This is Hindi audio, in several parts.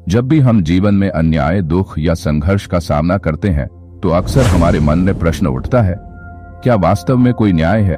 जब भी हम जीवन में अन्याय, दुख या संघर्ष का सामना करते हैं तो अक्सर हमारे मन में प्रश्न उठता है, क्या वास्तव में कोई न्याय है?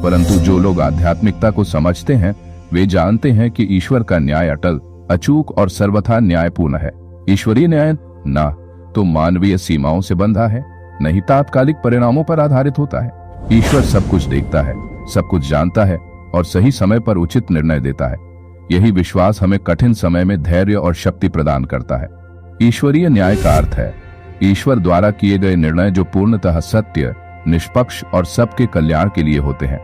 परंतु जो लोग आध्यात्मिकता को समझते हैं वे जानते हैं कि ईश्वर का न्याय अटल, अचूक और सर्वथा न्यायपूर्ण है। ईश्वरीय न्याय ना तो मानवीय सीमाओं से बंधा है, न ही तात्कालिक परिणामों पर आधारित होता है। ईश्वर सब कुछ देखता है, सब कुछ जानता है और सही समय पर उचित निर्णय देता है। यही विश्वास हमें कठिन समय में धैर्य और शक्ति प्रदान करता है। ईश्वरीय न्याय का अर्थ है ईश्वर द्वारा किए गए निर्णय जो पूर्णतः सत्य, निष्पक्ष और सबके कल्याण के लिए होते हैं।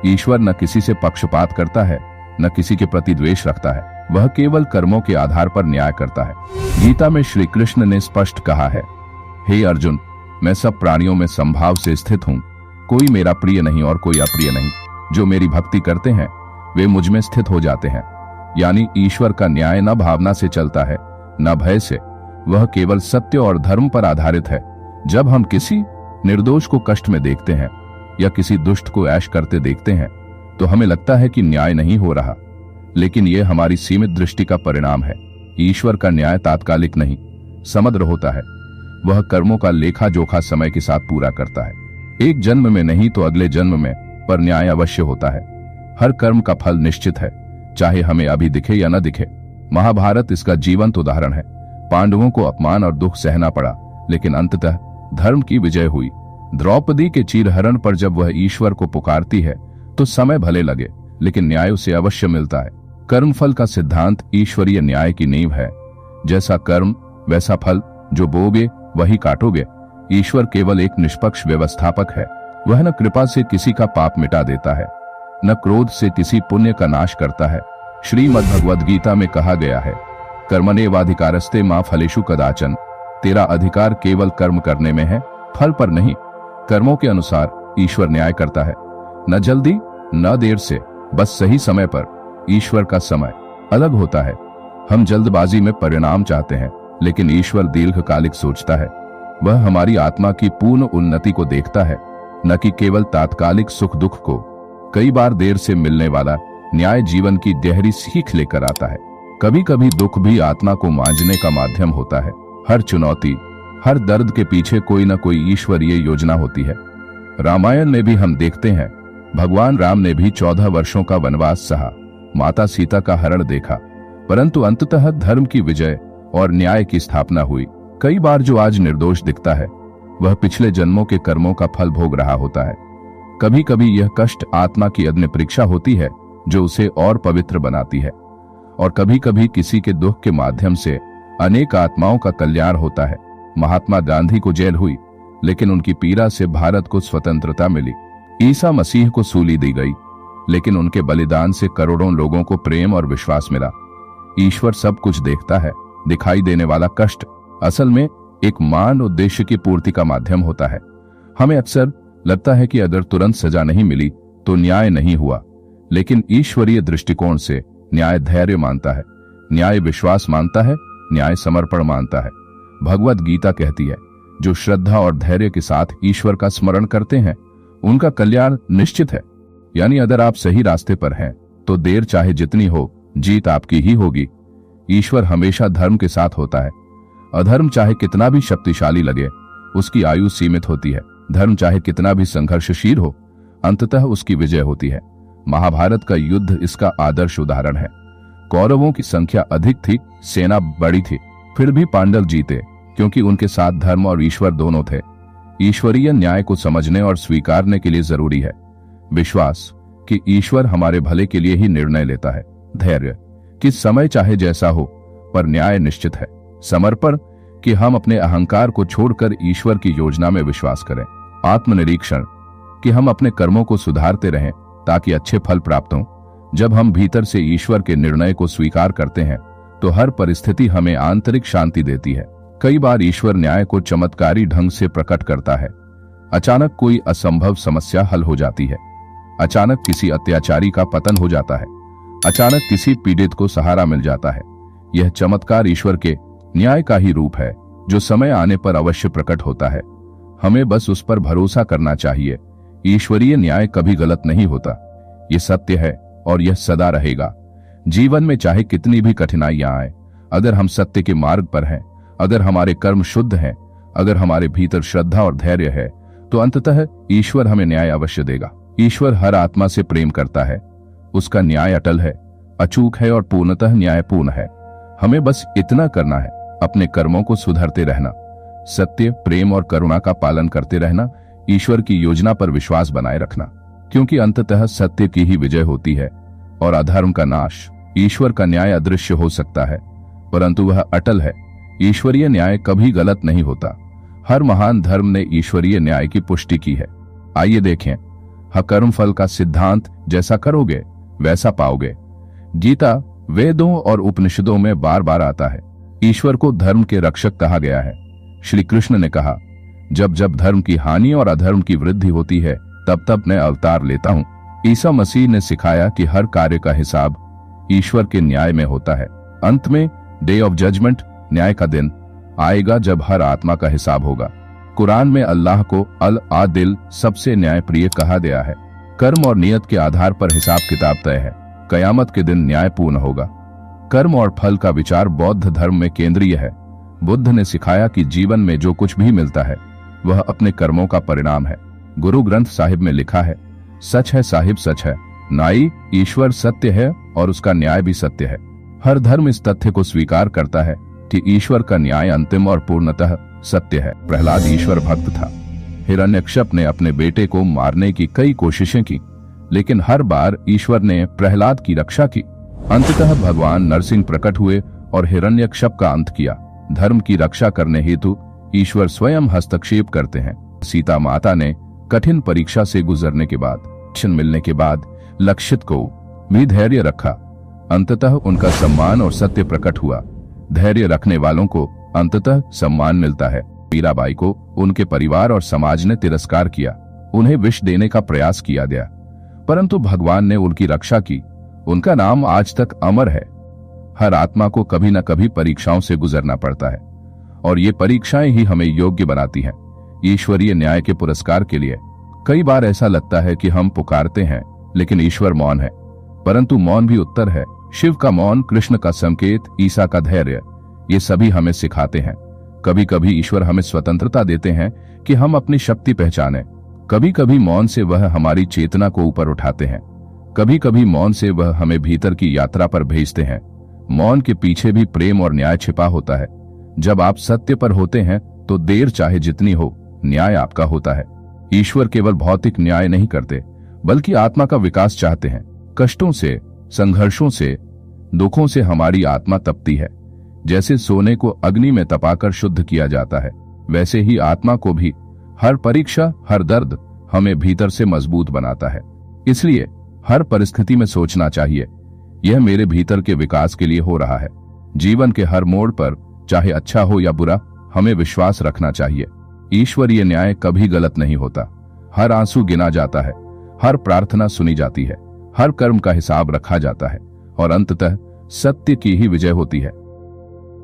ईश्वर न किसी से पक्षपात करता है, न किसी के प्रति द्वेष रखता है। वह केवल कर्मों के आधार पर न्याय करता है। गीता में श्री कृष्ण ने स्पष्ट कहा है, हे अर्जुन, मैं सब प्राणियों में समभाव से स्थित हूँ। कोई मेरा प्रिय नहीं और कोई अप्रिय नहीं। जो मेरी भक्ति करते हैं वे मुझ में स्थित हो जाते हैं। यानी ईश्वर का न्याय न भावना से चलता है, न भय से। वह केवल सत्य और धर्म पर आधारित है। जब हम किसी निर्दोष को कष्ट में देखते हैं या किसी दुष्ट को ऐश करते देखते हैं तो हमें लगता है कि न्याय नहीं हो रहा, लेकिन यह हमारी सीमित दृष्टि का परिणाम है। ईश्वर का न्याय तात्कालिक नहीं, समग्र होता है। वह कर्मों का लेखा जोखा समय के साथ पूरा करता है। एक जन्म में नहीं तो अगले जन्म में, पर न्याय अवश्य होता है। हर कर्म का फल निश्चित है, चाहे हमें अभी दिखे या न दिखे। महाभारत इसका जीवंत उदाहरण है। पांडवों को अपमान और दुख सहना पड़ा, लेकिन अंततः धर्म की विजय हुई। द्रौपदी के चीरहरण पर जब वह ईश्वर को पुकारती है तो समय भले लगे, लेकिन न्याय उसे अवश्य मिलता है। कर्मफल का सिद्धांत ईश्वरीय न्याय की नींव है। जैसा कर्म वैसा फल, जो बोगे वही काटोगे। ईश्वर केवल एक निष्पक्ष व्यवस्थापक है। वह न कृपा से किसी का पाप मिटा देता है, न क्रोध से किसी पुण्य का नाश करता है। श्रीमद् भगवद गीता में कहा गया है, कर्मण्येवाधिकारस्ते मा फलेषु कदाचन। तेरा अधिकार केवल कर्म करने में है, फल पर नहीं। कर्मों के अनुसार ईश्वर न्याय करता है, न जल्दी न देर से, बस सही समय पर। ईश्वर का समय अलग होता है। हम जल्दबाजी में परिणाम चाहते हैं, लेकिन ईश्वर दीर्घकालिक सोचता है। वह हमारी आत्मा की पूर्ण उन्नति को देखता है, न कि केवल तात्कालिक सुख दुख को। कई बार देर से मिलने वाला न्याय जीवन की गहरी सीख लेकर आता है। कभी कभी दुख भी आत्मा को मांझने का माध्यम होता है। हर चुनौती, हर दर्द के पीछे कोई न कोई ईश्वरीय योजना होती है। रामायण में भी हम देखते हैं, भगवान राम ने भी 14 वर्षों का वनवास सहा, माता सीता का हरण देखा, परंतु अंततः धर्म की विजय और न्याय की स्थापना हुई। कई बार जो आज निर्दोष दिखता है वह पिछले जन्मों के कर्मों का फल भोग रहा होता है। कभी कभी यह कष्ट आत्मा की अग्नि परीक्षा होती है जो उसे और पवित्र बनाती है, और कभी कभी किसी के दुख के माध्यम से अनेक आत्माओं का कल्याण होता है। महात्मा गांधी को जेल हुई, लेकिन उनकी पीड़ा से भारत को स्वतंत्रता मिली। ईसा मसीह को सूली दी गई, लेकिन उनके बलिदान से करोड़ों लोगों को प्रेम और विश्वास मिला। ईश्वर सब कुछ देखता है। दिखाई देने वाला कष्ट असल में एक मान उद्देश्य की पूर्ति का माध्यम होता है। हमें अक्सर लगता है कि अगर तुरंत सजा नहीं मिली तो न्याय नहीं हुआ, लेकिन ईश्वरीय दृष्टिकोण से न्याय धैर्य मानता है, न्याय विश्वास मानता है, न्याय समर्पण मानता है। भगवद गीता कहती है, जो श्रद्धा और धैर्य के साथ ईश्वर का स्मरण करते हैं उनका कल्याण निश्चित है। यानी अगर आप सही रास्ते पर हैं तो देर चाहे जितनी हो, जीत आपकी ही होगी। ईश्वर हमेशा धर्म के साथ होता है। अधर्म चाहे कितना भी शक्तिशाली लगे, उसकी आयु सीमित होती है। धर्म चाहे कितना भी संघर्षशील हो, अंततः उसकी विजय होती है। महाभारत का युद्ध इसका आदर्श उदाहरण है। कौरवों की संख्या अधिक थी, सेना बड़ी थी, फिर भी पांडव जीते, क्योंकि उनके साथ धर्म और ईश्वर दोनों थे। ईश्वरीय न्याय को समझने और स्वीकारने के लिए जरूरी है विश्वास कि ईश्वर हमारे भले के लिए ही निर्णय लेता है। धैर्य कि समय चाहे जैसा हो, पर न्याय निश्चित है। समर्पण कि हम अपने अहंकार को छोड़कर ईश्वर की योजना में विश्वास करें। आत्मनिरीक्षण कि हम अपने कर्मों को सुधारते रहें ताकि अच्छे फल प्राप्त हों। जब हम भीतर से ईश्वर के निर्णय को स्वीकार करते हैं तो हर परिस्थिति हमें आंतरिक शांति देती है। कई बार ईश्वर न्याय को चमत्कारी ढंग से प्रकट करता है। अचानक कोई असंभव समस्या हल हो जाती है, अचानक किसी अत्याचारी का पतन हो जाता है, अचानक किसी पीड़ित को सहारा मिल जाता है। यह चमत्कार ईश्वर के न्याय का ही रूप है, जो समय आने पर अवश्य प्रकट होता है। हमें बस उस पर भरोसा करना चाहिए। ईश्वरीय न्याय कभी गलत नहीं होता, ये सत्य है और यह सदा रहेगा। जीवन में चाहे कितनी भी कठिनाइयां आए, अगर हम सत्य के मार्ग पर हैं, अगर हमारे कर्म शुद्ध हैं, अगर हमारे भीतर श्रद्धा और धैर्य है, तो अंततः ईश्वर हमें न्याय अवश्य देगा। ईश्वर हर आत्मा से प्रेम करता है, उसका न्याय अटल है, अचूक है और पूर्णतः न्यायपूर्ण है। हमें बस इतना करना है, अपने कर्मों को सुधारते रहना, सत्य, प्रेम और करुणा का पालन करते रहना, ईश्वर की योजना पर विश्वास बनाए रखना, क्योंकि अंततः सत्य की ही विजय होती है और अधर्म का नाश। ईश्वर का न्याय अदृश्य हो सकता है, परंतु वह अटल है। ईश्वरीय न्याय कभी गलत नहीं होता। हर महान धर्म ने ईश्वरीय न्याय की पुष्टि की है। आइए देखें, कर्म फल का सिद्धांत जैसा करोगे वैसा पाओगे। गीता, वेदों और उपनिषदों में बार बार आता है। ईश्वर को धर्म के रक्षक कहा गया है। श्री कृष्ण ने कहा, जब जब धर्म की हानि और अधर्म की वृद्धि होती है, तब तब मैं अवतार लेता हूँ। ईसा मसीह ने सिखाया कि हर कार्य का हिसाब ईश्वर के न्याय में होता है। अंत में डे ऑफ जजमेंट, न्याय का दिन आएगा जब हर आत्मा का हिसाब होगा। कुरान में अल्लाह को अल आदिल, सबसे न्यायप्रिय कहा गया है। कर्म और नियत के आधार पर हिसाब किताब तय है। कयामत के दिन न्याय पूर्ण होगा। कर्म और फल का विचार बौद्ध धर्म में केंद्रीय है। बुद्ध ने सिखाया कि जीवन में जो कुछ भी मिलता है वह अपने कर्मों का परिणाम है। गुरु ग्रंथ साहिब में लिखा है, सच है साहिब सच है, नाई ईश्वर सत्य है और उसका न्याय भी सत्य है। हर धर्म इस तथ्य को स्वीकार करता है कि ईश्वर का न्याय अंतिम और पूर्णतः सत्य है। प्रहलाद ईश्वर भक्त था। हिरण्यकश्यप ने अपने बेटे को मारने की कई कोशिशें की, लेकिन हर बार ईश्वर ने प्रहलाद की रक्षा की। अंततः भगवान नरसिंह प्रकट हुए और हिरण्यकश्यप का अंत किया। धर्म की रक्षा करने हेतु ईश्वर स्वयं हस्तक्षेप करते हैं। सीता माता ने कठिन परीक्षा से गुजरने के बाद, दर्शन मिलने के बाद लक्षित को भी धैर्य रखा। अंततः उनका सम्मान और सत्य प्रकट हुआ। धैर्य रखने वालों को अंततः सम्मान मिलता है। मीराबाई को उनके परिवार और समाज ने तिरस्कार किया, उन्हें विष देने का प्रयास किया गया, परंतु भगवान ने उनकी रक्षा की। उनका नाम आज तक अमर है। हर आत्मा को कभी न कभी परीक्षाओं से गुजरना पड़ता है और ये परीक्षाएं ही हमें योग्य बनाती हैं ईश्वरीय न्याय के पुरस्कार के लिए। कई बार ऐसा लगता है कि हम पुकारते हैं लेकिन ईश्वर मौन है, परंतु मौन भी उत्तर है। शिव का मौन, कृष्ण का संकेत, ईसा का धैर्य, ये सभी हमें सिखाते हैं। कभी कभी ईश्वर हमें स्वतंत्रता देते हैं कि हम अपनी शक्ति पहचानें। कभी कभी मौन से वह हमारी चेतना को ऊपर उठाते हैं। कभी कभी मौन से वह हमें भीतर की यात्रा पर भेजते हैं। मौन के पीछे भी प्रेम और न्याय छिपा होता है। जब आप सत्य पर होते हैं तो देर चाहे जितनी हो, न्याय आपका होता है। ईश्वर केवल भौतिक न्याय नहीं करते, बल्कि आत्मा का विकास चाहते हैं। कष्टों से, संघर्षों से, दुखों से हमारी आत्मा तपती है। जैसे सोने को अग्नि में तपाकर शुद्ध किया जाता है, वैसे ही आत्मा को भी हर परीक्षा, हर दर्द हमें भीतर से मजबूत बनाता है। इसलिए हर परिस्थिति में सोचना चाहिए, यह मेरे भीतर के विकास के लिए हो रहा है। जीवन के हर मोड़ पर, चाहे अच्छा हो या बुरा, हमें विश्वास रखना चाहिए। ईश्वरीय न्याय कभी गलत नहीं होता। हर आंसू गिना जाता है, हर प्रार्थना सुनी जाती है, हर कर्म का हिसाब रखा जाता है और अंततः सत्य की ही विजय होती है।